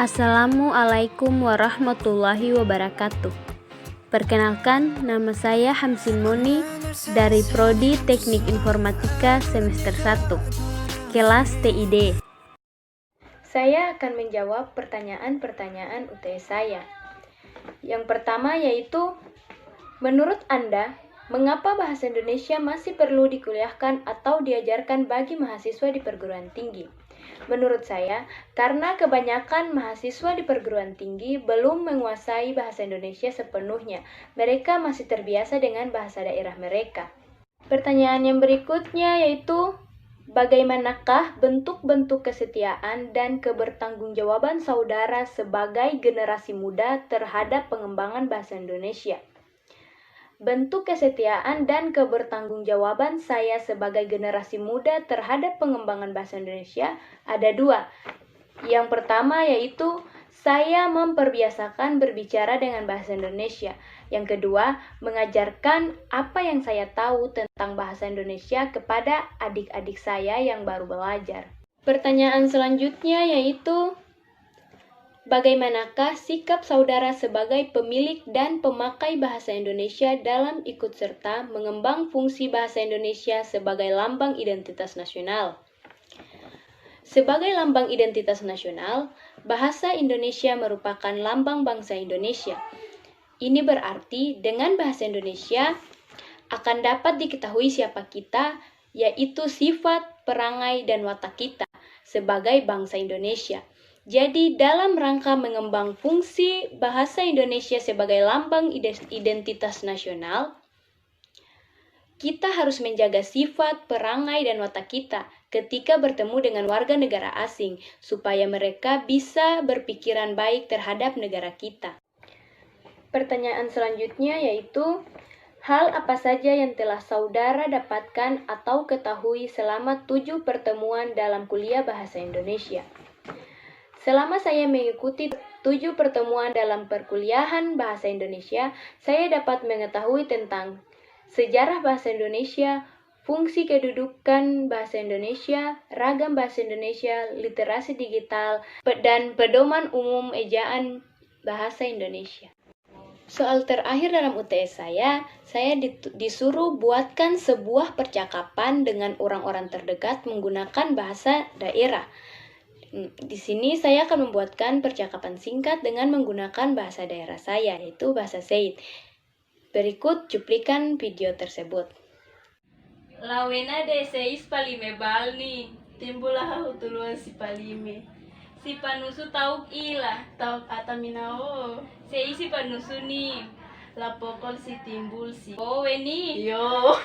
Assalamualaikum warahmatullahi wabarakatuh. Perkenalkan, nama saya Hamsin Moni dari Prodi Teknik Informatika semester 1, kelas TID. Saya akan menjawab pertanyaan-pertanyaan UTS saya. Yang pertama yaitu, menurut Anda, mengapa bahasa Indonesia masih perlu dikuliahkan atau diajarkan bagi mahasiswa di perguruan tinggi? Menurut saya, karena kebanyakan mahasiswa di perguruan tinggi belum menguasai bahasa Indonesia sepenuhnya. Mereka masih terbiasa dengan bahasa daerah mereka. Pertanyaan yang berikutnya yaitu, bagaimanakah bentuk-bentuk kesetiaan dan kebertanggungjawaban saudara sebagai generasi muda terhadap pengembangan bahasa Indonesia? Bentuk kesetiaan dan kebertanggungjawaban saya sebagai generasi muda terhadap pengembangan bahasa Indonesia ada dua. Yang pertama yaitu saya memperbiasakan berbicara dengan bahasa Indonesia. Yang kedua, mengajarkan apa yang saya tahu tentang bahasa Indonesia kepada adik-adik saya yang baru belajar. Pertanyaan selanjutnya yaitu, bagaimanakah sikap saudara sebagai pemilik dan pemakai bahasa Indonesia dalam ikut serta mengembang fungsi bahasa Indonesia sebagai lambang identitas nasional? Sebagai lambang identitas nasional, bahasa Indonesia merupakan lambang bangsa Indonesia. Ini berarti dengan bahasa Indonesia akan dapat diketahui siapa kita, yaitu sifat, perangai, dan watak kita sebagai bangsa Indonesia. Jadi, dalam rangka mengembang fungsi bahasa Indonesia sebagai lambang identitas nasional, kita harus menjaga sifat, perangai, dan watak kita ketika bertemu dengan warga negara asing, supaya mereka bisa berpikiran baik terhadap negara kita. Pertanyaan selanjutnya yaitu, hal apa saja yang telah saudara dapatkan atau ketahui selama 7 pertemuan dalam kuliah bahasa Indonesia? Selama saya mengikuti 7 pertemuan dalam perkuliahan bahasa Indonesia, saya dapat mengetahui tentang sejarah bahasa Indonesia, fungsi kedudukan bahasa Indonesia, ragam bahasa Indonesia, literasi digital, dan pedoman umum ejaan bahasa Indonesia. Soal terakhir dalam UTS saya disuruh buatkan sebuah percakapan dengan orang-orang terdekat menggunakan bahasa daerah. Di sini saya akan membuatkan percakapan singkat dengan menggunakan bahasa daerah saya, yaitu bahasa Seid. Berikut cuplikan video tersebut. Lawena de seis palime balni, timbulah hutuluan si palime. Si panusu tauk ila, tauk ataminao. Sei si panusu ni, lapokol si timbul si. Oh weni. Yo.